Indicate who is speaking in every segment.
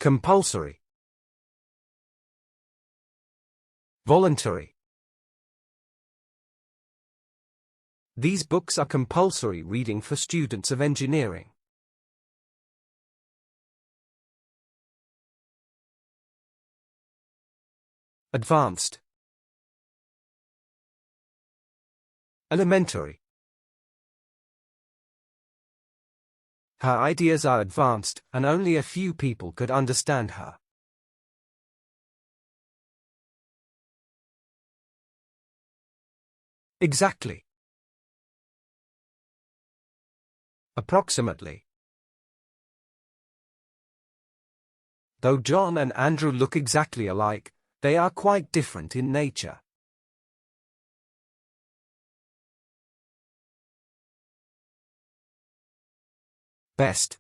Speaker 1: Compulsory. Voluntary. These books are compulsory reading for students of engineering. Advanced. Elementary. Her ideas are advanced, and only a few people could understand her. Exactly. Approximately. Though John and Andrew look exactly alike, they are quite different in nature. Best.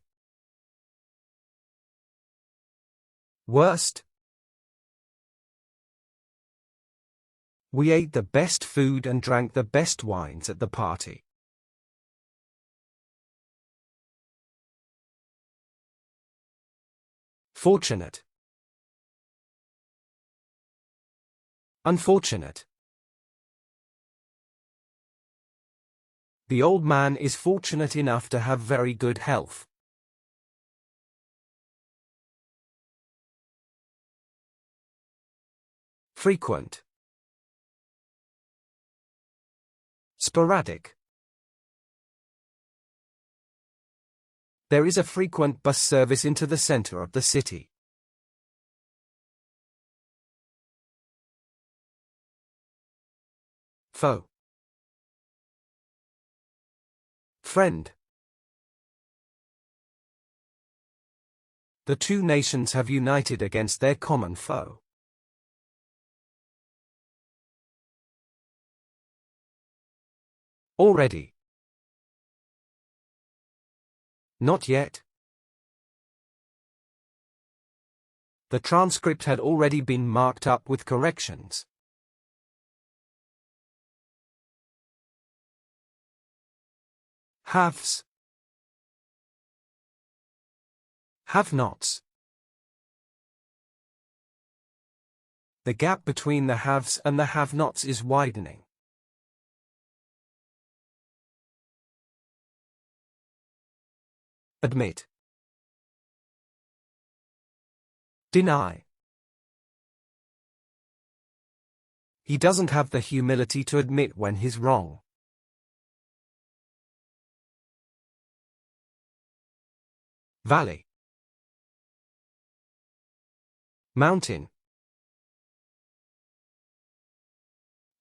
Speaker 1: Worst. We ate the best food and drank the best wines at the party. Fortunate. Unfortunate. The old man is fortunate enough to have very good health. Frequent. Sporadic. There is a frequent bus service into the center of the city. Foe. Friend. The two nations have united against their common foe. Already. Not yet. The transcript had already been marked up with corrections. Haves. Have-nots. The gap between the haves and the have-nots is widening. Admit. Deny. He doesn't have the humility to admit when he's wrong. Valley. Mountain.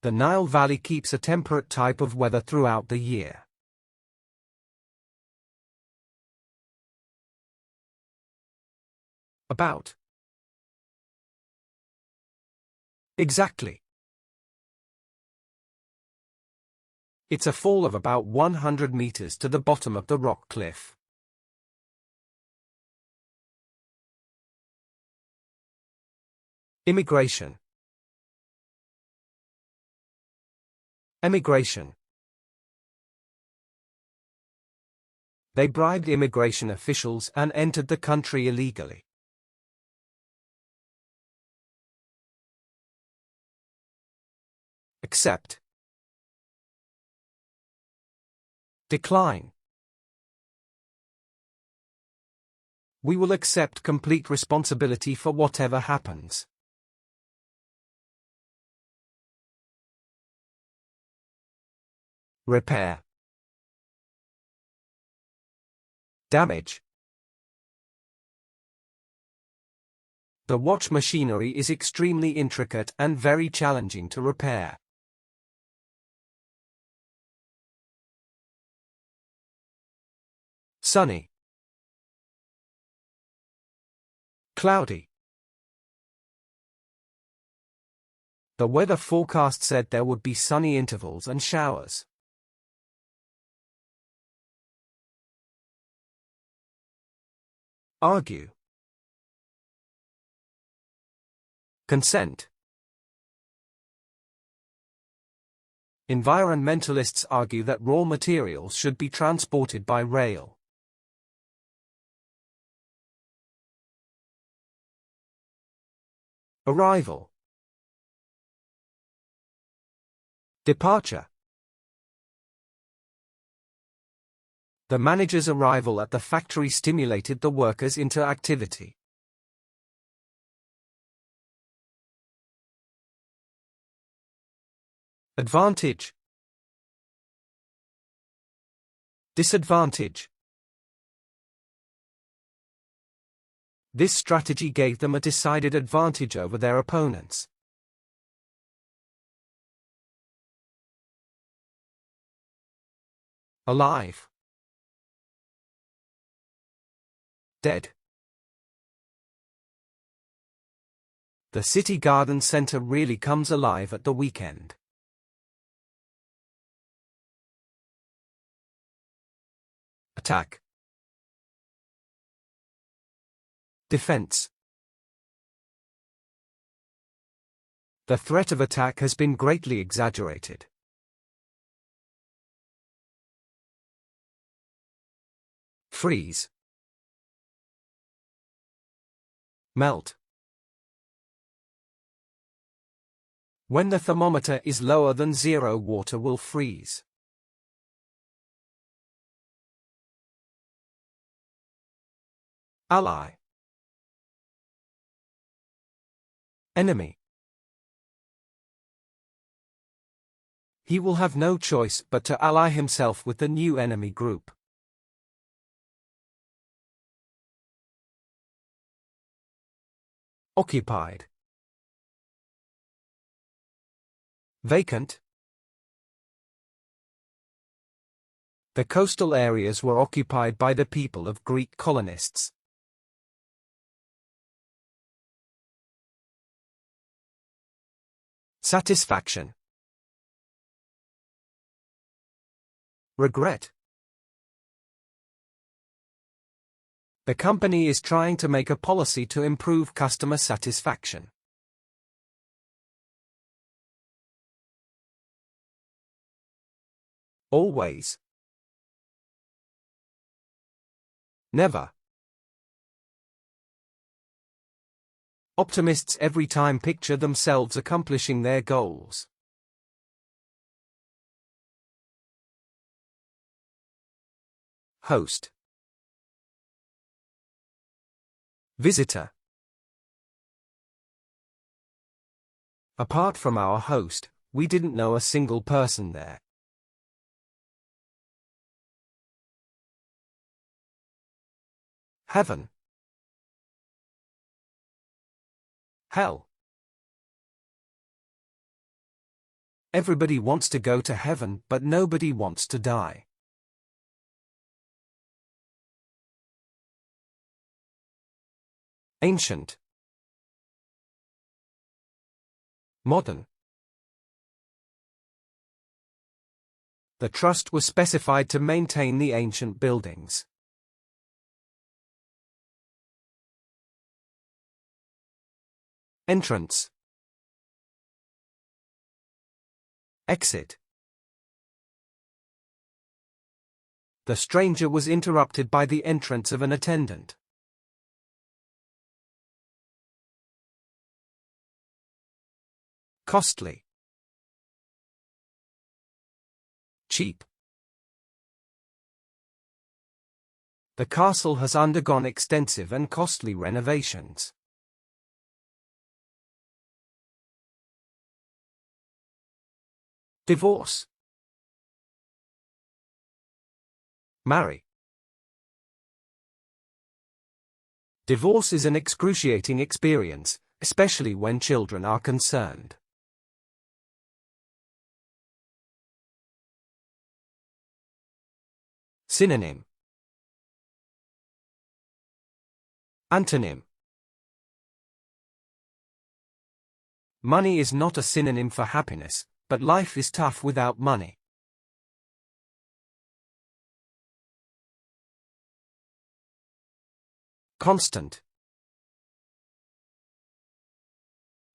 Speaker 1: The Nile Valley keeps a temperate type of weather throughout the year. About. Exactly. It's a fall of about 100 meters to the bottom of the rock cliff. Immigration. Emigration. They bribed immigration officials and entered the country illegally. Accept. Decline. We will accept complete responsibility for whatever happens. Repair. Damage. The watch machinery is extremely intricate and very challenging to repair. Sunny. Cloudy. The weather forecast said there would be sunny intervals and showers. Argue. Consent. Environmentalists argue that raw materials should be transported by rail. Arrival. Departure. The manager's arrival at the factory stimulated the workers into activity. Advantage. Disadvantage. This strategy gave them a decided advantage over their opponents. Alive. Dead. The city garden center really comes alive at the weekend. Attack. Defense. The threat of attack has been greatly exaggerated. Freeze. Melt. When the thermometer is lower than 0, water will freeze. Ally. Enemy. He will have no choice but to ally himself with the new enemy group. Occupied. Vacant. The coastal areas were occupied by the people of Greek colonists. Satisfaction. Regret. The company is trying to make a policy to improve customer satisfaction. Always. Never. Optimists every time picture themselves accomplishing their goals. Host. Visitor. Apart from our host, we didn't know a single person there. Heaven. Hell. Everybody wants to go to heaven, but nobody wants to die. Ancient. Modern. The trust was specified to maintain the ancient buildings. Entrance. Exit. The stranger was interrupted by the entrance of an attendant. Costly. Cheap. The castle has undergone extensive and costly renovations. Divorce. Marry. Divorce is an excruciating experience, especially when children are concerned. Synonym. Antonym. Money is not a synonym for happiness, but life is tough without money. Constant.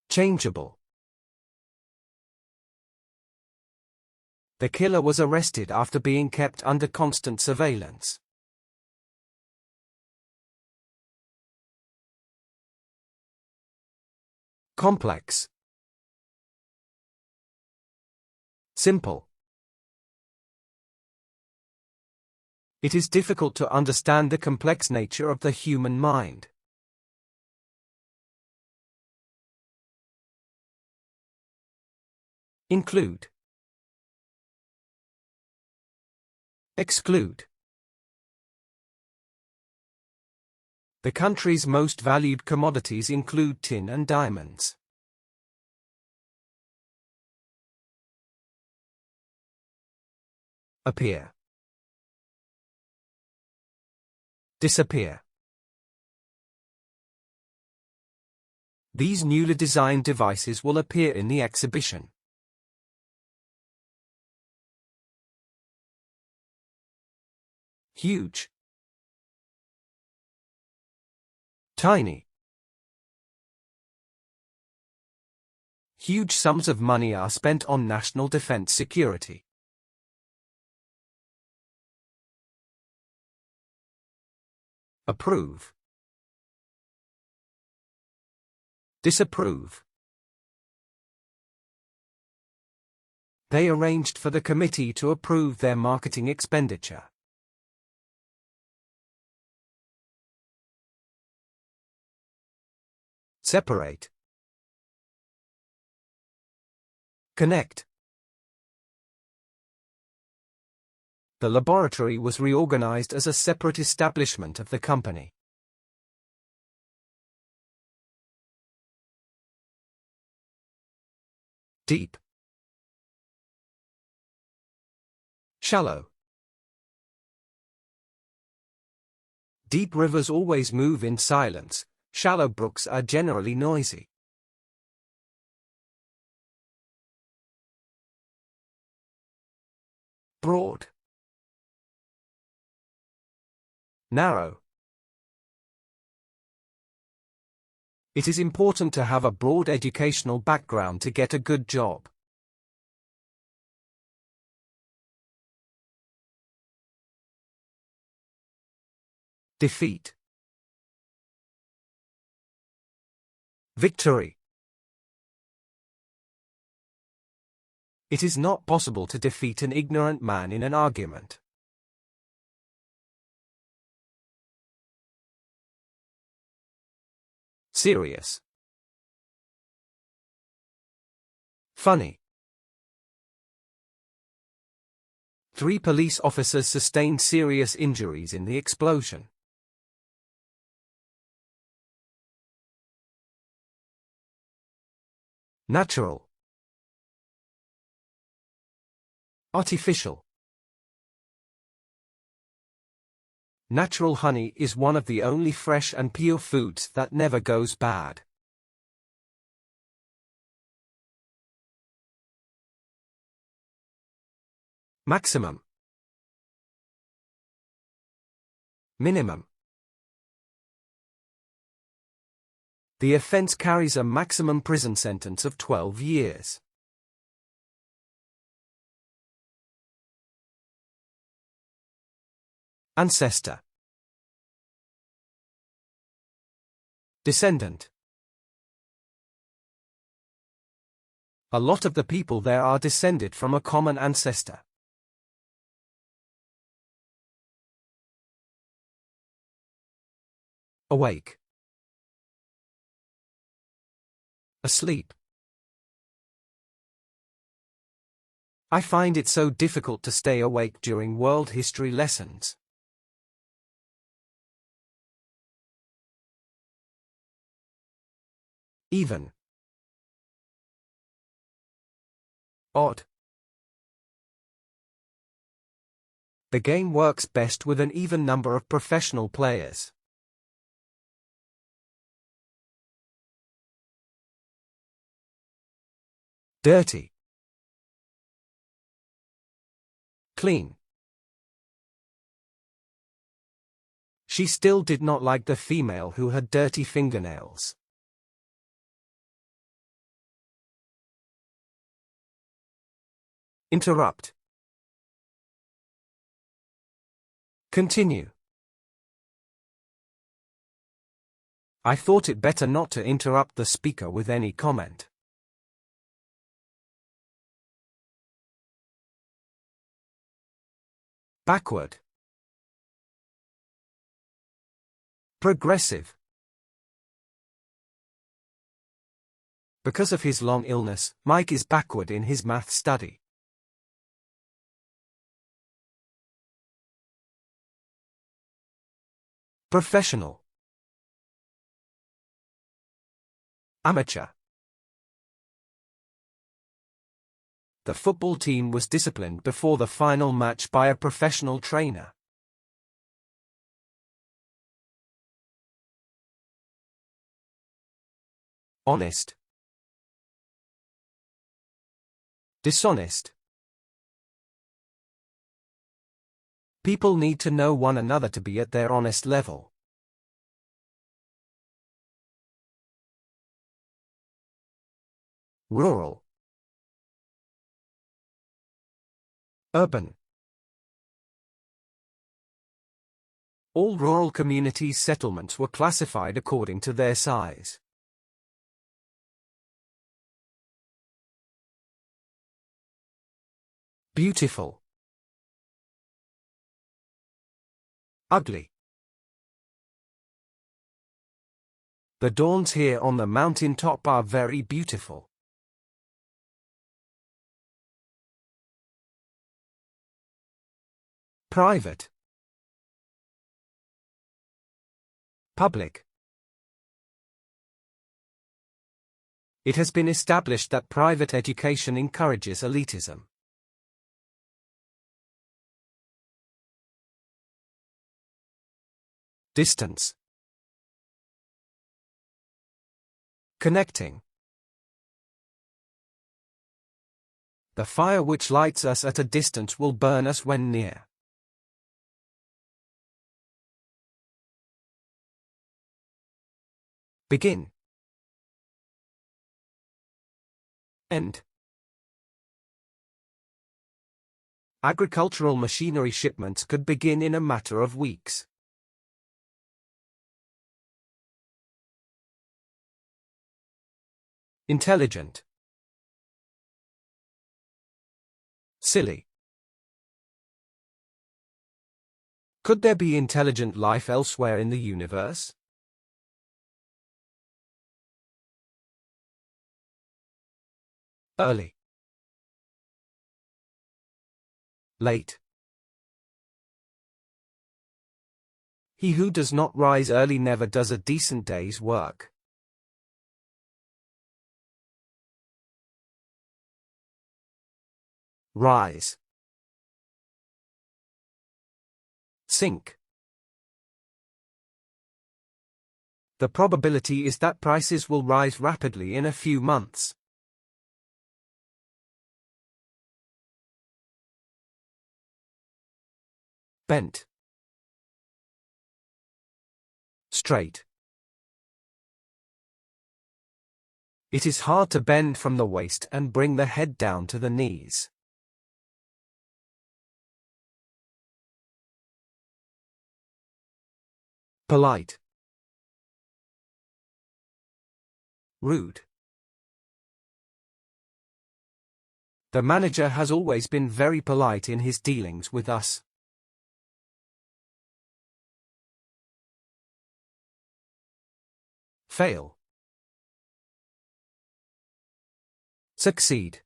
Speaker 1: Changeable. The killer was arrested after being kept under constant surveillance. Complex. Simple. It is difficult to understand the complex nature of the human mind. Include. Exclude. The country's most valued commodities include tin and diamonds. Appear. Disappear. These newly designed devices will appear in the exhibition. Huge. Tiny. Huge sums of money are spent on national defense security. Approve. Disapprove. They arranged for the committee to approve their marketing expenditure. Separate. Connect. The laboratory was reorganized as a separate establishment of the company. Deep. Shallow. Deep rivers always move in silence. Shallow brooks are generally noisy. Broad. Narrow. It is important to have a broad educational background to get a good job. Defeat. Victory. It is not possible to defeat an ignorant man in an argument. Serious. Funny. 3 police officers sustained serious injuries in the explosion. Natural. Artificial. Natural honey is one of the only fresh and pure foods that never goes bad. Maximum. Minimum. The offense carries a maximum prison sentence of 12 years. Ancestor. Descendant. A lot of the people there are descended from a common ancestor. Awake. Asleep. I find it so difficult to stay awake during world history lessons. Even. Odd. The game works best with an even number of professional players. Dirty. Clean. She still did not like the female who had dirty fingernails. Interrupt. Continue. I thought it better not to interrupt the speaker with any comment. Backward. Progressive. Because of his long illness, Mike is backward in his math study. Professional. Amateur. The football team was disciplined before the final match by a professional trainer. Honest. Dishonest. People need to know one another to be at their honest level. Rural. Urban. All rural communities' settlements were classified according to their size. Beautiful. Ugly. The dawns here on the mountain top are very beautiful. Private. Public. It has been established that private education encourages elitism. Distance. Connecting. The fire which lights us at a distance will burn us when near. Begin. End. Agricultural machinery shipments could begin in a matter of weeks. Intelligent. Silly. Could there be intelligent life elsewhere in the universe? Early. Late. He who does not rise early never does a decent day's work. Rise. Sink. The probability is that prices will rise rapidly in a few months. Bent. Straight. It is hard to bend from the waist and bring the head down to the knees. Polite. Rude. The manager has always been very polite in his dealings with us. Fail. Succeed.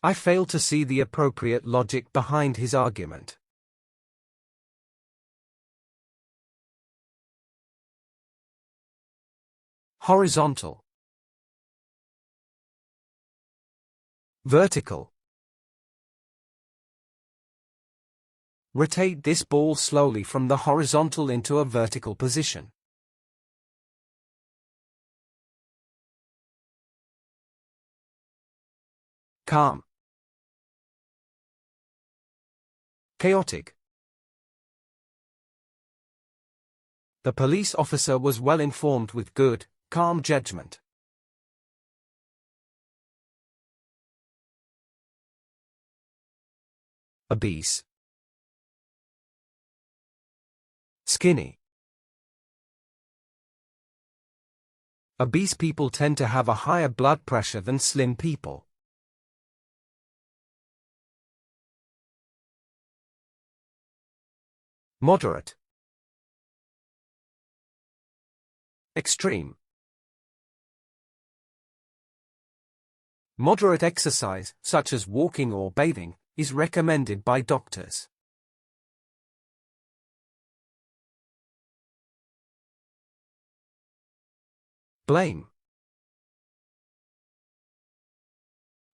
Speaker 1: I fail to see the appropriate logic behind his argument. Horizontal. Vertical. Rotate this ball slowly from the horizontal into a vertical position. Calm. Chaotic. The police officer was well informed with good, calm judgment. Obese. Skinny. Obese people tend to have a higher blood pressure than slim people. Moderate. Extreme. Moderate exercise, such as walking or bathing, is recommended by doctors. Blame.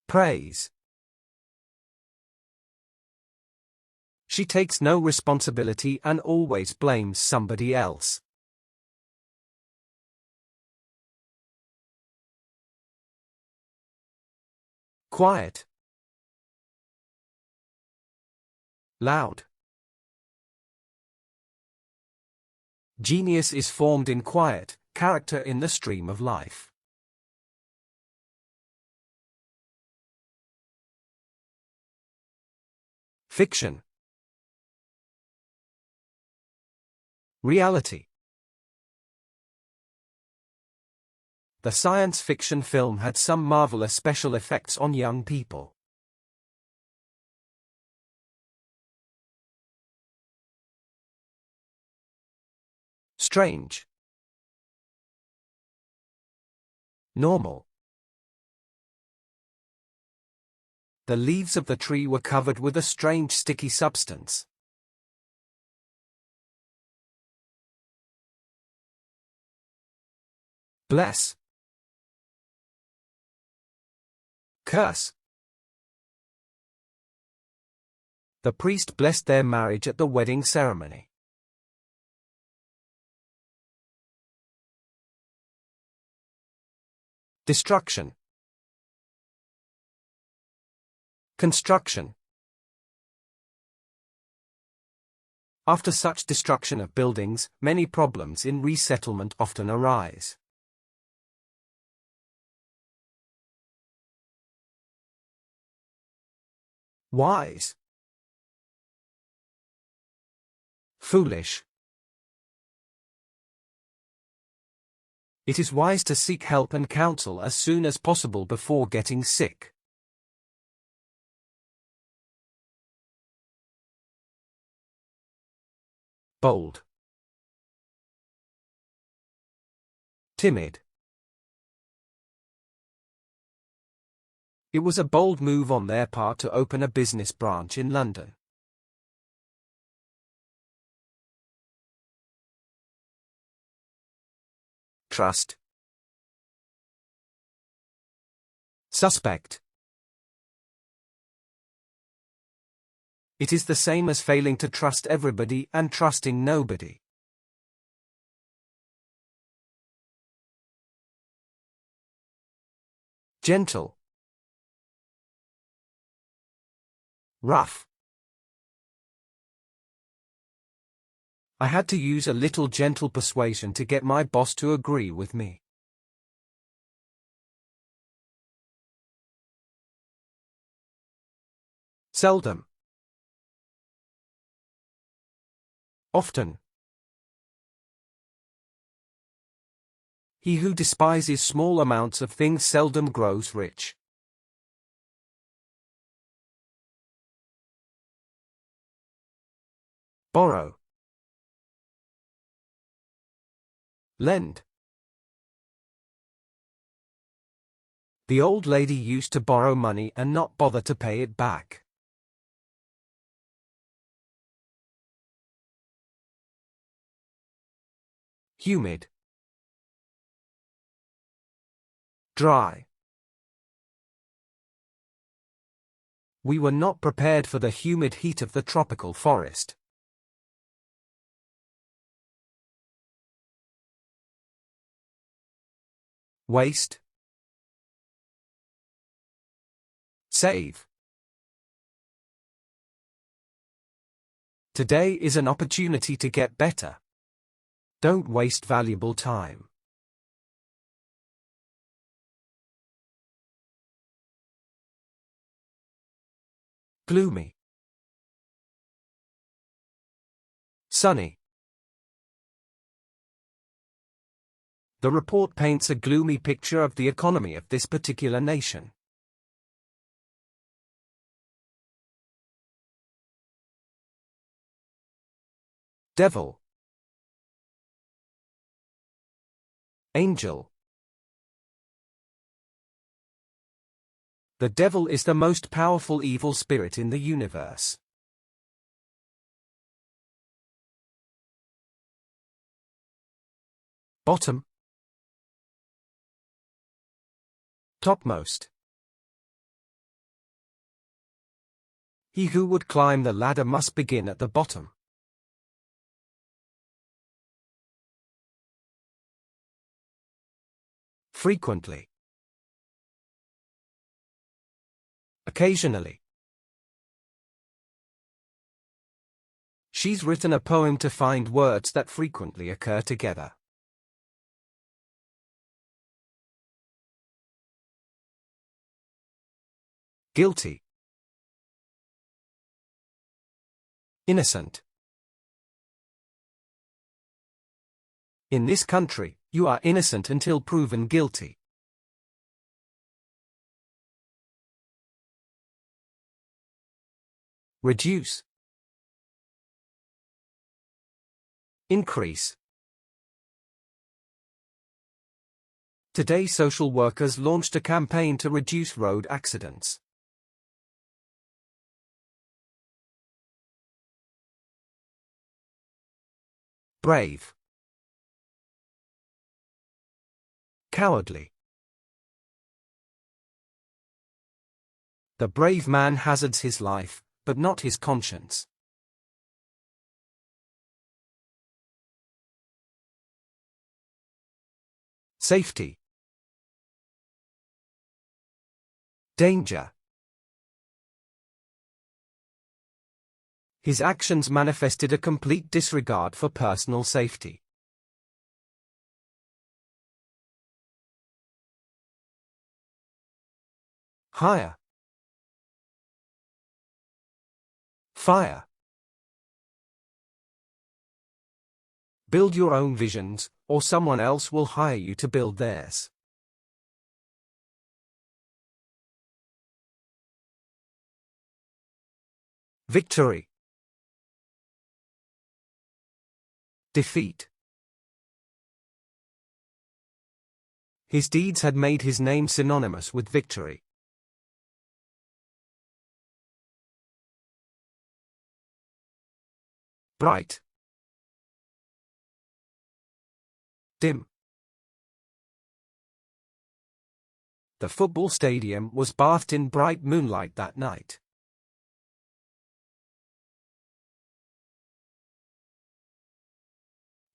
Speaker 1: Praise. She takes no responsibility and always blames somebody else. Quiet. Loud. Genius is formed in quiet, character in the stream of life. Fiction. Reality. The science fiction film had some marvelous special effects on young people. Strange. Normal. The leaves of the tree were covered with a strange sticky substance. Bless. Curse. The priest blessed their marriage at the wedding ceremony. Destruction. Construction. After such destruction of buildings, many problems in resettlement often arise. Wise. Foolish. It is wise to seek help and counsel as soon as possible before getting sick. Bold. Timid. It was a bold move on their part to open a business branch in London. Trust. Suspect. It is the same as failing to trust everybody and trusting nobody. Gentle. Rough. I had to use a little gentle persuasion to get my boss to agree with me. Seldom. Often. He who despises small amounts of things seldom grows rich. Borrow. Lend. The old lady used to borrow money and not bother to pay it back. Humid. Dry. We were not prepared for the humid heat of the tropical forest. Waste. Save. Today is an opportunity to get better. Don't waste valuable time. Gloomy. Sunny. The report paints a gloomy picture of the economy of this particular nation. Devil. Angel. The devil is the most powerful evil spirit in the universe. Bottom. Topmost. He who would climb the ladder must begin at the bottom. Frequently. Occasionally. She's written a poem to find words that frequently occur together. Guilty. Innocent. In this country, you are innocent until proven guilty. Reduce. Increase. Today social workers launched a campaign to reduce road accidents. Brave. Cowardly. The brave man hazards his life, but not his conscience. Safety. Danger. His actions manifested a complete disregard for personal safety. Hire. Fire. Build your own visions, or someone else will hire you to build theirs. Victory. Defeat. His deeds had made his name synonymous with victory. Bright. Dim. The football stadium was bathed in bright moonlight that night.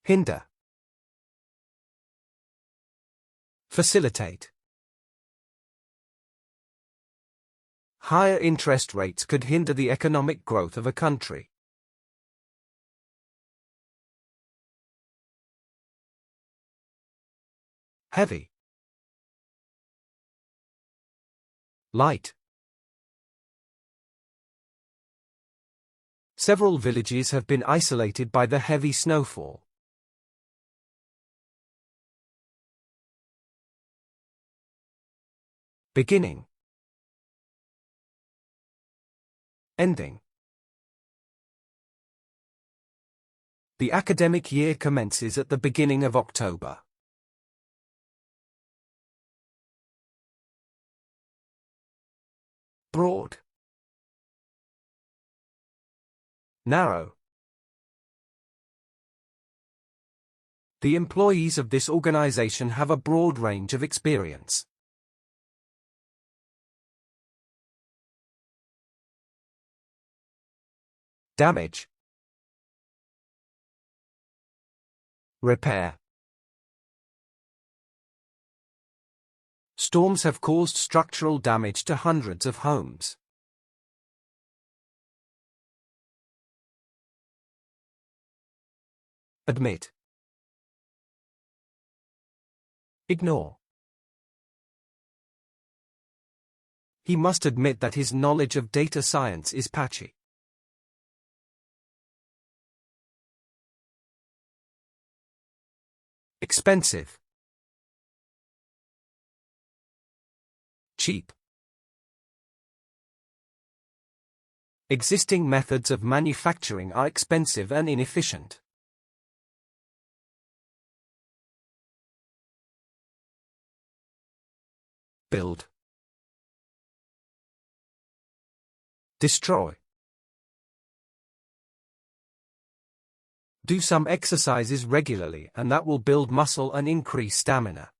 Speaker 1: Hinder. Facilitate. Higher interest rates could hinder the economic growth of a country. Heavy. Light. Several villages have been isolated by the heavy snowfall. Beginning. Ending. The academic year commences at the beginning of October. Broad. Narrow. The employees of this organization have a broad range of experience. Damage. Repair. Storms have caused structural damage to hundreds of homes. Admit. Ignore. He must admit that his knowledge of data science is patchy. Expensive. Cheap. Existing methods of manufacturing are expensive and inefficient. Build. Destroy. Do some exercises regularly and that will build muscle and increase stamina.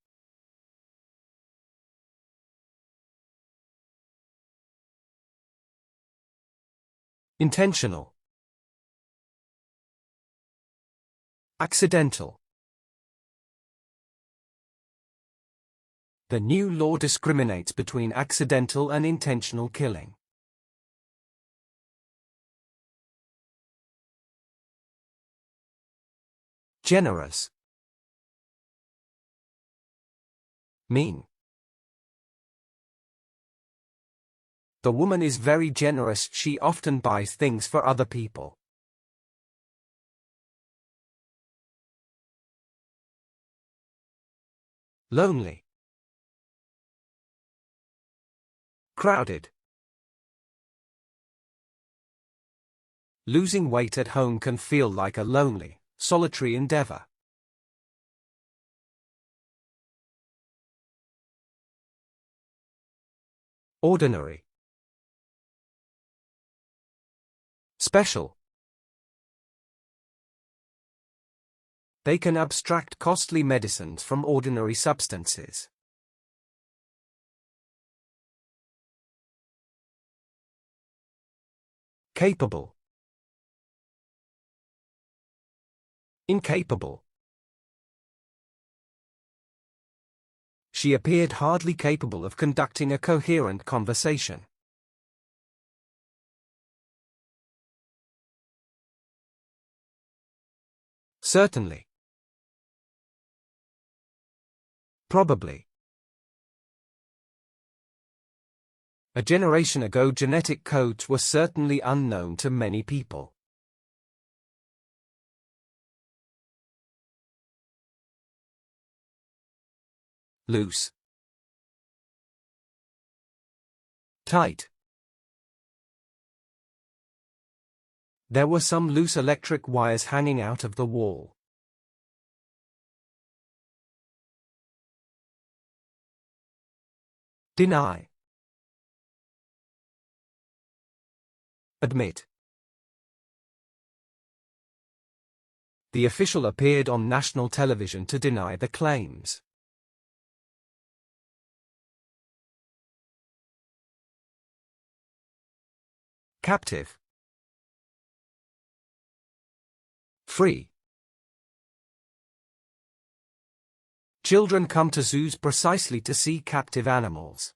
Speaker 1: Intentional. Accidental. The new law discriminates between accidental and intentional killing. Generous. Mean. The woman is very generous. She often buys things for other people. Lonely. Crowded. Losing weight at home can feel like a lonely, solitary endeavor. Ordinary. Special. They can abstract costly medicines from ordinary substances. Capable. Incapable. She appeared hardly capable of conducting a coherent conversation. Certainly. Probably. A generation ago, genetic codes were certainly unknown to many people. Loose. Tight. There were some loose electric wires hanging out of the wall. Deny. Admit. The official appeared on national television to deny the claims. Captive. Free. Children come to zoos precisely to see captive animals.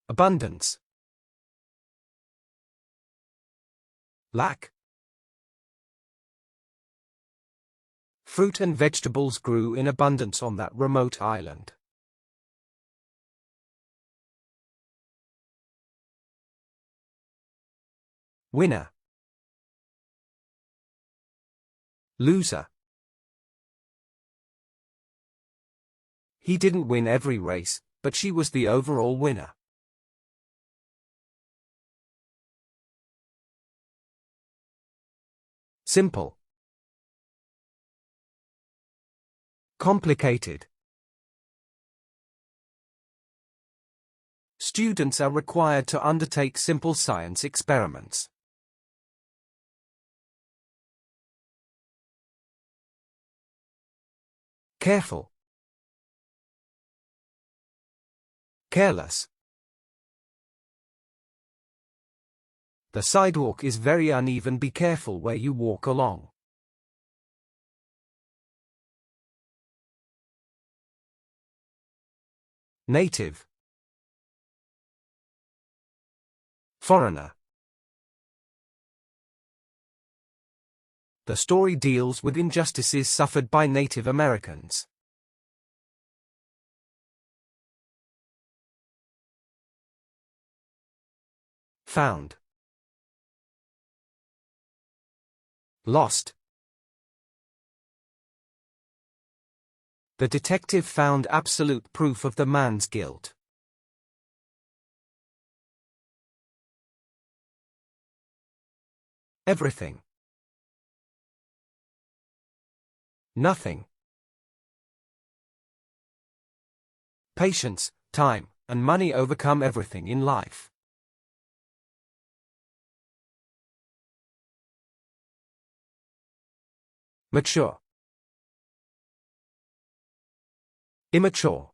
Speaker 1: Abundance. Lack. Fruit and vegetables grew in abundance on that remote island. Winner. Loser. He didn't win every race, but she was the overall winner. Simple. Complicated. Students are required to undertake simple science experiments. Careful. Careless. The sidewalk is very uneven. Be careful where you walk along. Native. Foreigner. The story deals with injustices suffered by Native Americans. Found. Lost. The detective found absolute proof of the man's guilt. Everything. Nothing. Patience, time, and money overcome everything in life. Mature. Immature.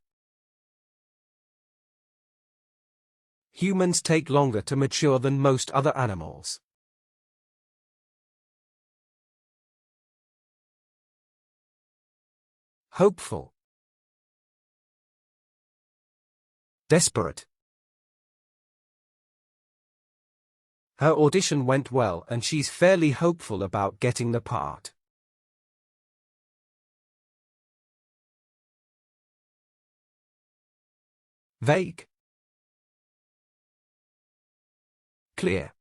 Speaker 1: Humans take longer to mature than most other animals. Hopeful. Desperate. Her audition went well and she's fairly hopeful about getting the part. Vague. Clear.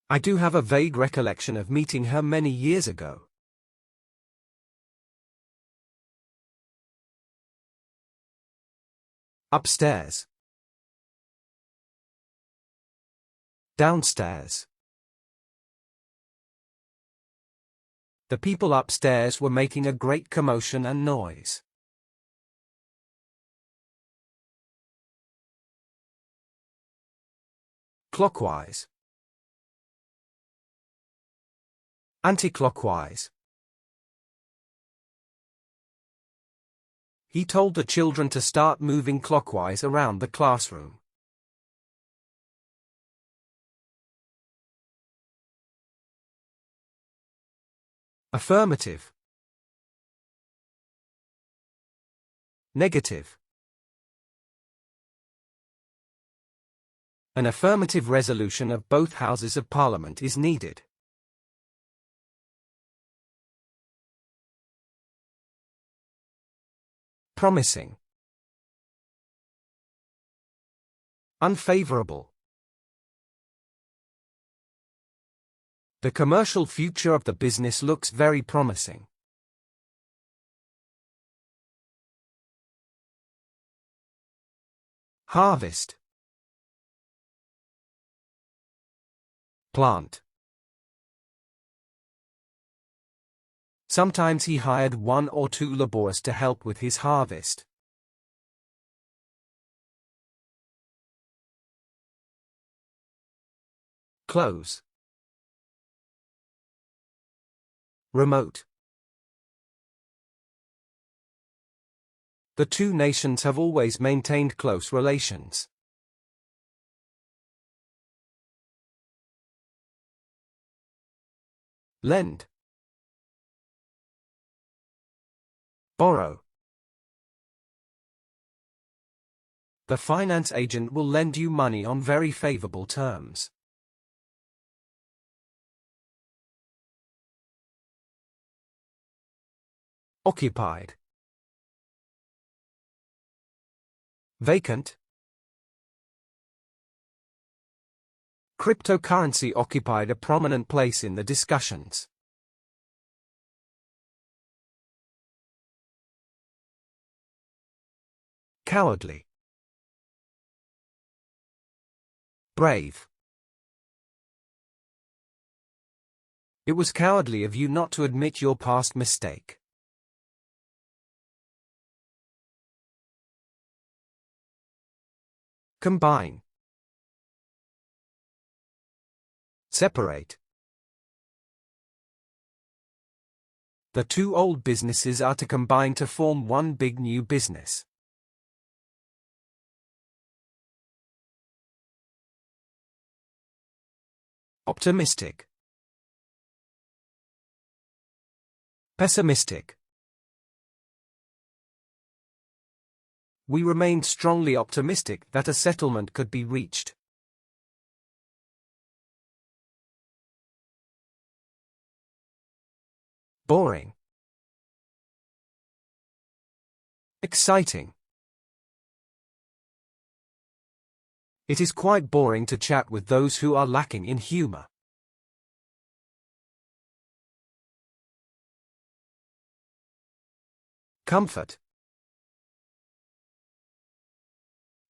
Speaker 1: I do have a vague recollection of meeting her many years ago. Upstairs. Downstairs. The people upstairs were making a great commotion and noise. Clockwise. Anti-clockwise. He told the children to start moving clockwise around the classroom. Affirmative. Negative. An affirmative resolution of both Houses of Parliament is needed. Promising. Unfavorable. The commercial future of the business looks very promising. Harvest. Plant. Sometimes he hired 1 or 2 laborers to help with his harvest. Close. Remote. The two nations have always maintained close relations. Lend. Borrow. The finance agent will lend you money on very favorable terms. Occupied. Vacant. Cryptocurrency occupied a prominent place in the discussions. Cowardly. Brave. It was cowardly of you not to admit your past mistake. Combine. Separate. The two old businesses are to combine to form one big new business. Optimistic. Pessimistic. We remained strongly optimistic that a settlement could be reached. Boring. Exciting. It is quite boring to chat with those who are lacking in humor. Comfort.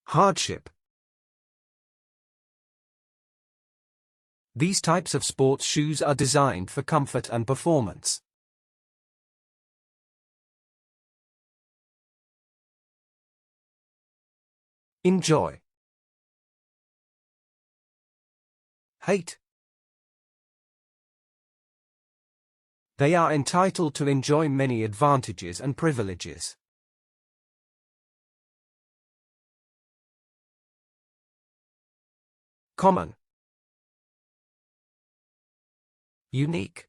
Speaker 1: Hardship. These types of sports shoes are designed for comfort and performance. Enjoy. Hate. They are entitled to enjoy many advantages and privileges. Common. Unique.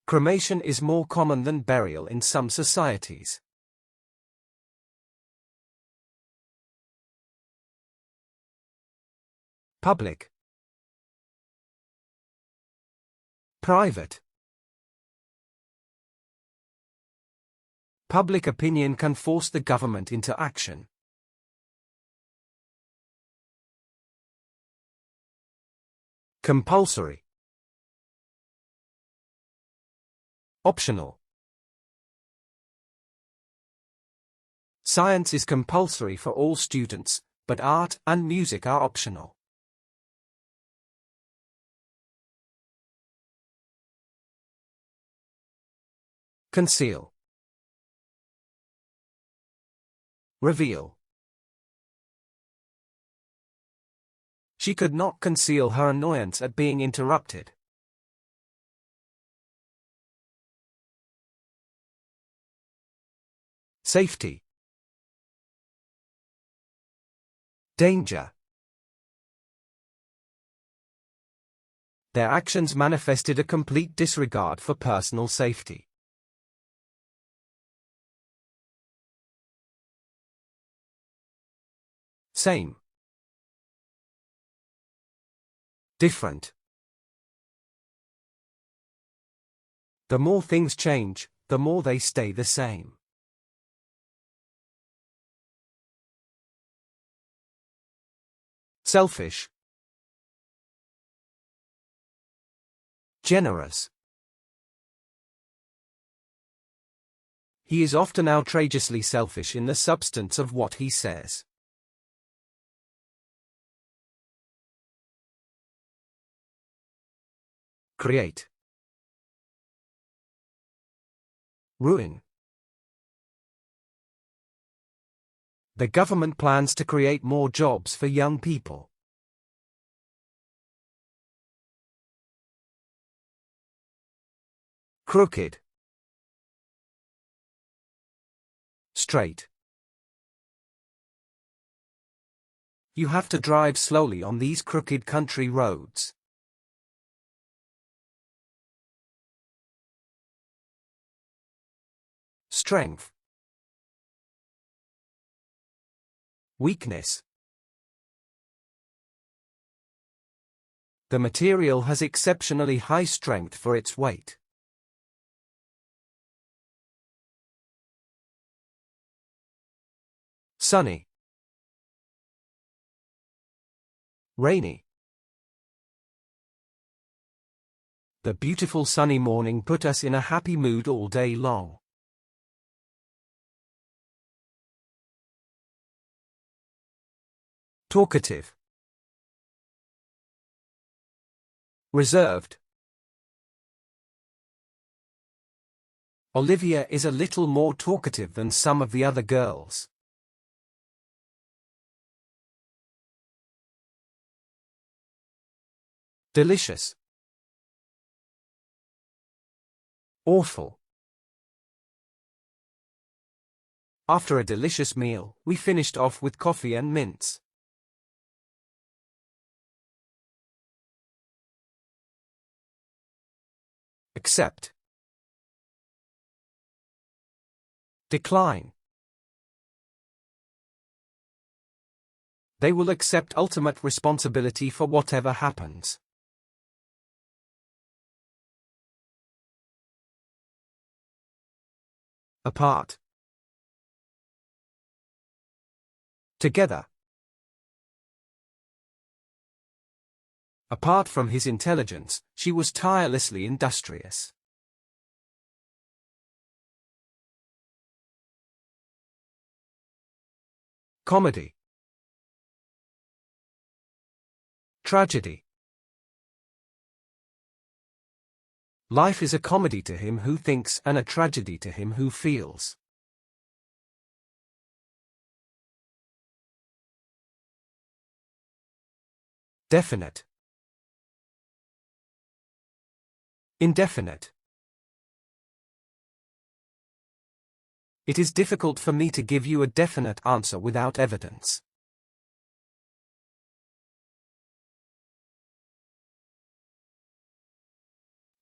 Speaker 1: Cremation is more common than burial in some societies. Public. Private. Public opinion can force the government into action. Compulsory. Optional. Science is compulsory for all students, but art and music are optional. Conceal. Reveal. She could not conceal her annoyance at being interrupted. Safety. Danger. Their actions manifested a complete disregard for personal safety. Same. Different. The more things change, the more they stay the same. Selfish. Generous. He is often outrageously selfish in the substance of what he says. Create. Ruin. The government plans to create more jobs for young people. Crooked. Straight. You have to drive slowly on these crooked country roads. Strength. Weakness. The material has exceptionally high strength for its weight. Sunny. Rainy. The beautiful sunny morning put us in a happy mood all day long. Talkative. Reserved. Olivia is a little more talkative than some of the other girls. Delicious. Awful. After a delicious meal, we finished off with coffee and mints. Accept. Decline. They will accept ultimate responsibility for whatever happens. Apart. Together. Apart from his intelligence, she was tirelessly industrious. Comedy. Tragedy. Life is a comedy to him who thinks and a tragedy to him who feels. Definite. Indefinite. It is difficult for me to give you a definite answer without evidence.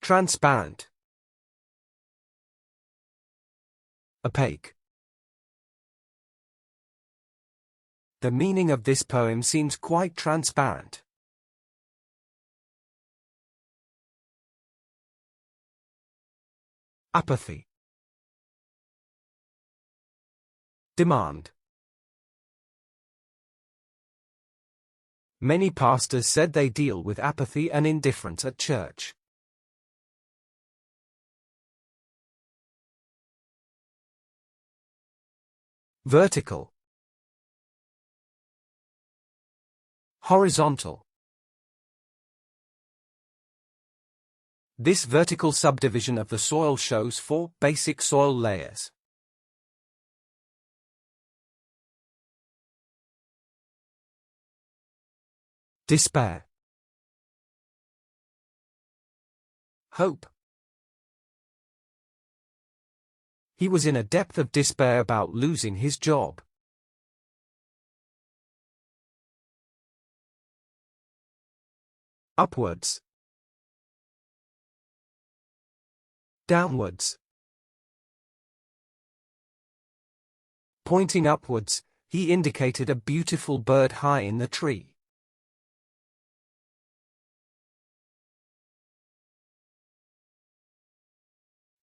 Speaker 1: Transparent. Opaque. The meaning of this poem seems quite transparent. Apathy. Demand. Many pastors said they deal with apathy and indifference at church. Vertical. Horizontal. This vertical subdivision of the soil shows 4 basic soil layers. Despair. Hope. He was in a depth of despair about losing his job. Upwards. Downwards. Pointing upwards, he indicated a beautiful bird high in the tree.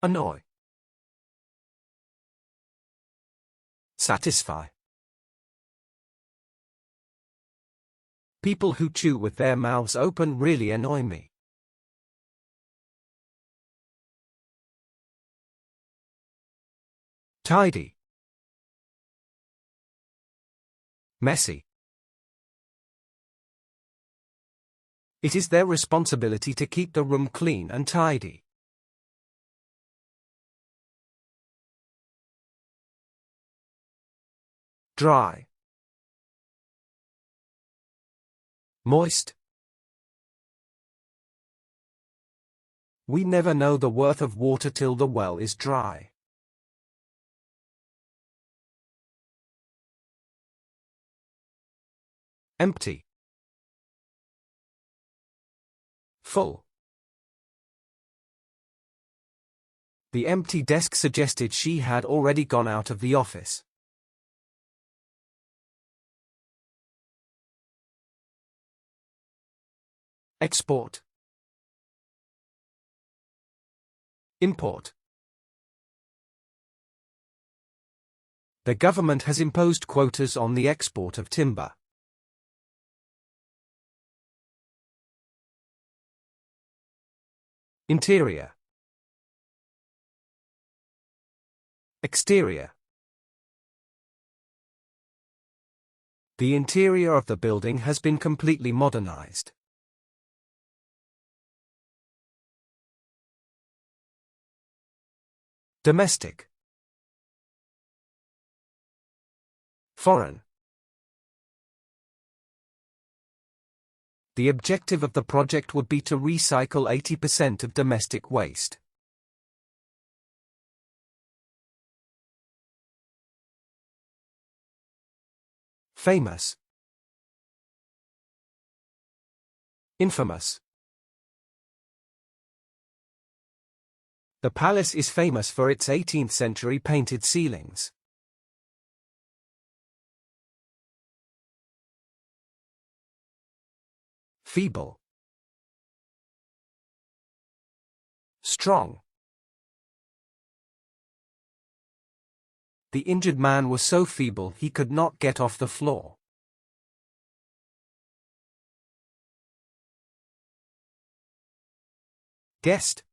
Speaker 1: Annoy. Satisfy. People who chew with their mouths open really annoy me. Tidy. Messy. It is their responsibility to keep the room clean and tidy. Dry. Moist. We never know the worth of water till the well is dry. Empty. Full. The empty desk suggested she had already gone out of the office. Export. Import. The government has imposed quotas on the export of timber. Interior. Exterior. The interior of the building has been completely modernized. Domestic. Foreign. The objective of the project would be to recycle 80% of domestic waste. Famous. Infamous. The palace is famous for its 18th-century painted ceilings. Feeble. Strong. The injured man was so feeble he could not get off the floor. Guest.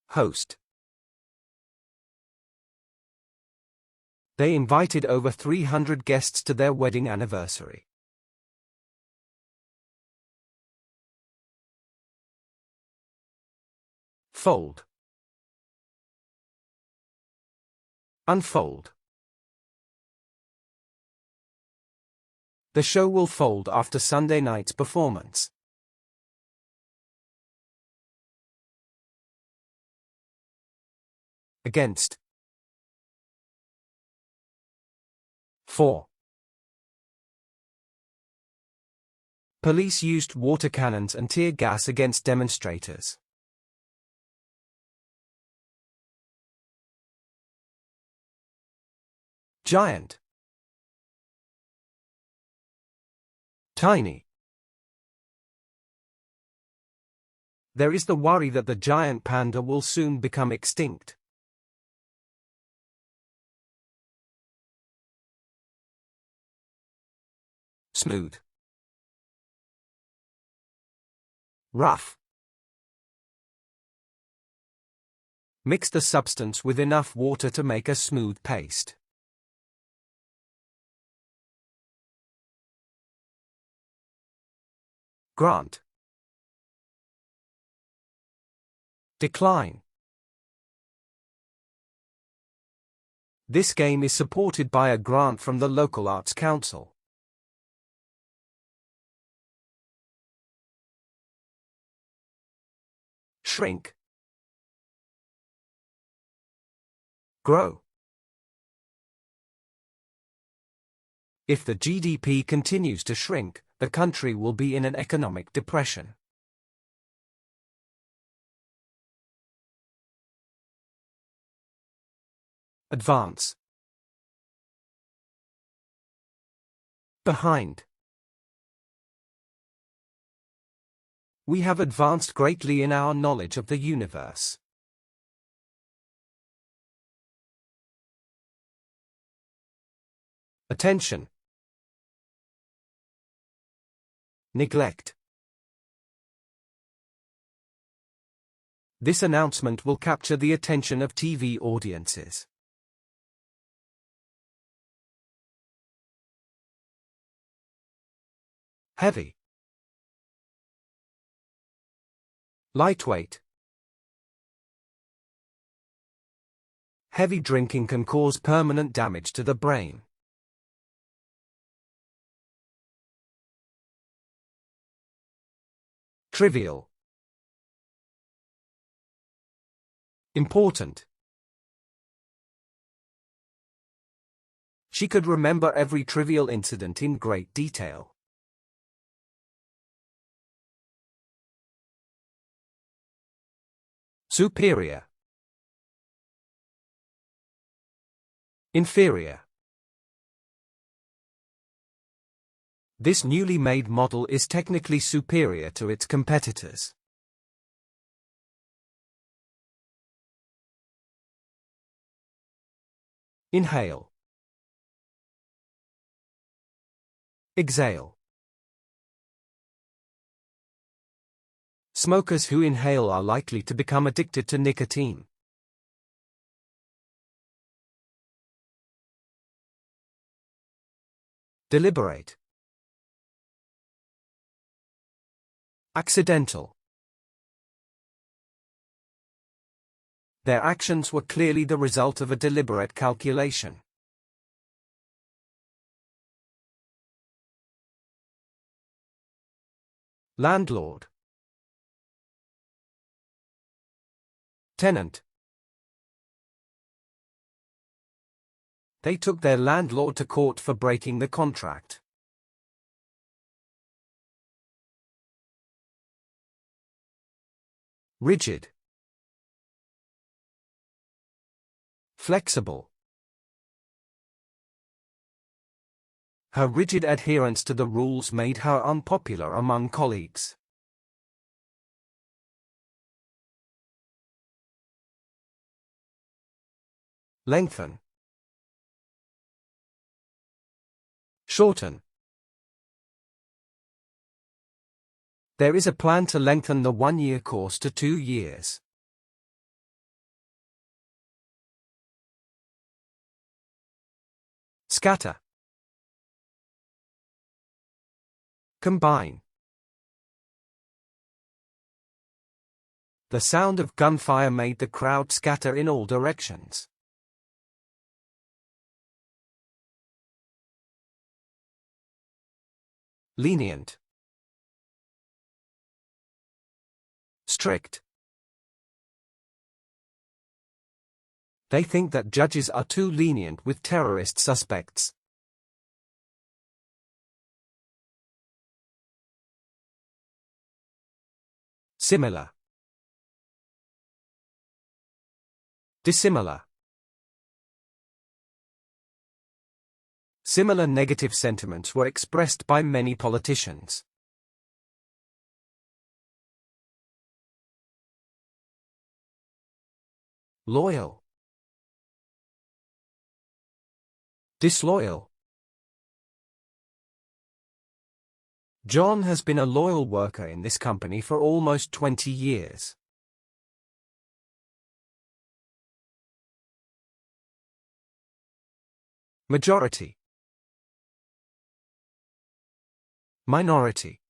Speaker 1: Host. They invited over 300 guests to their wedding anniversary. Fold. Unfold. The show will fold after Sunday night's performance. Against. For. Police used water cannons and tear gas against demonstrators. Giant. Tiny. There is the worry that the giant panda will soon become extinct. Smooth. Rough. Mix the substance with enough water to make a smooth paste. Grant. Decline. This game is supported by a grant from the local Arts Council. Shrink. Grow. If the GDP continues to shrink, the country will be in an economic depression. Advance. Behind. We have advanced greatly in our knowledge of the universe. Attention. Neglect. This announcement will capture the attention of TV audiences. Heavy. Lightweight. Heavy drinking can cause permanent damage to the brain. Trivial. Important. She could remember every trivial incident in great detail. Superior. Inferior. This newly made model is technically superior to its competitors. Inhale. Exhale. Smokers who inhale are likely to become addicted to nicotine. Deliberate. Accidental. Their actions were clearly the result of a deliberate calculation. Landlord. Tenant. They took their landlord to court for breaking the contract. Rigid. Flexible. Her rigid adherence to the rules made her unpopular among colleagues. Lengthen. Shorten. There is a plan to lengthen the one-year course to 2 years. Scatter. Combine. The sound of gunfire made the crowd scatter in all directions. Lenient. Strict. They think that judges are too lenient with terrorist suspects. Similar. Dissimilar. Similar negative sentiments were expressed by many politicians. Loyal. Disloyal. John has been a loyal worker in this company for almost 20 years. Majority. Minority.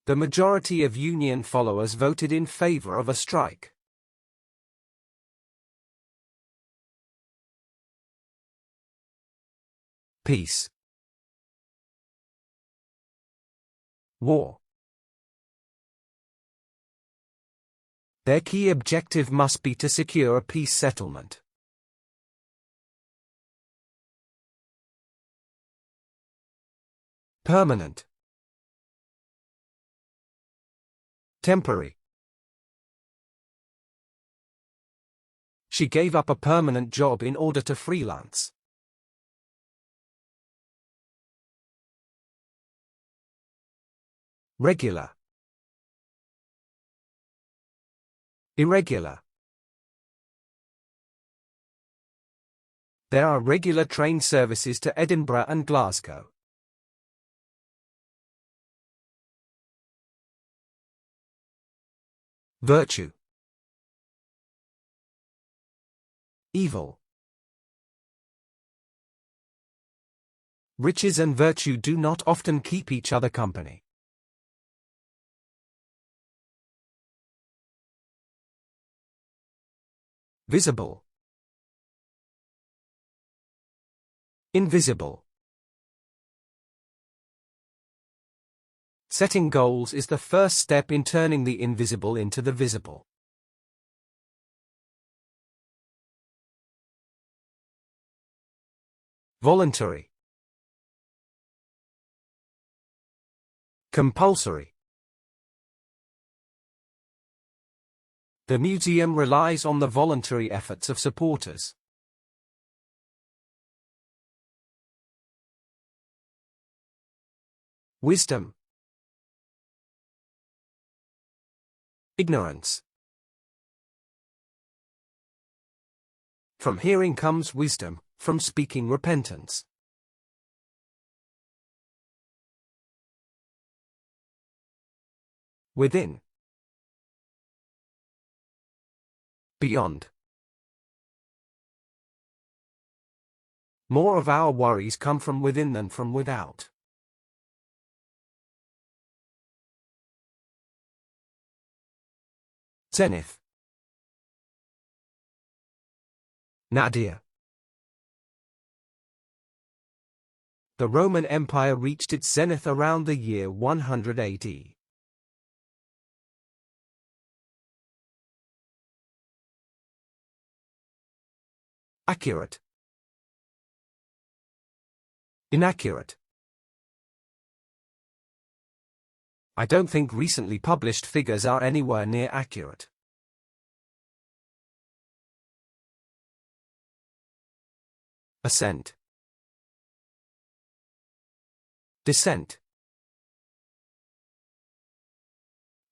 Speaker 1: The majority of union followers voted in favor of a strike. Peace. War. Their key objective must be to secure a peace settlement. Permanent. Temporary. She gave up a permanent job in order to freelance. Regular. Irregular. There are regular train services to Edinburgh and Glasgow. Virtue. Evil. Riches and virtue do not often keep each other company. Visible. Invisible. Setting goals is the first step in turning the invisible into the visible. Voluntary. Compulsory. The museum relies on the voluntary efforts of supporters. Wisdom. Ignorance. From hearing comes wisdom, from speaking repentance. Within. Beyond. More of our worries come from within than from without. Zenith. Nadir. The Roman Empire reached its zenith around the year 100 AD. Accurate. Inaccurate. I don't think recently published figures are anywhere near accurate. Ascent. Descent.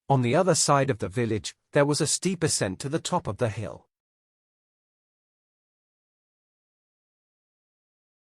Speaker 1: On the other side of the village, there was a steep ascent to the top of the hill.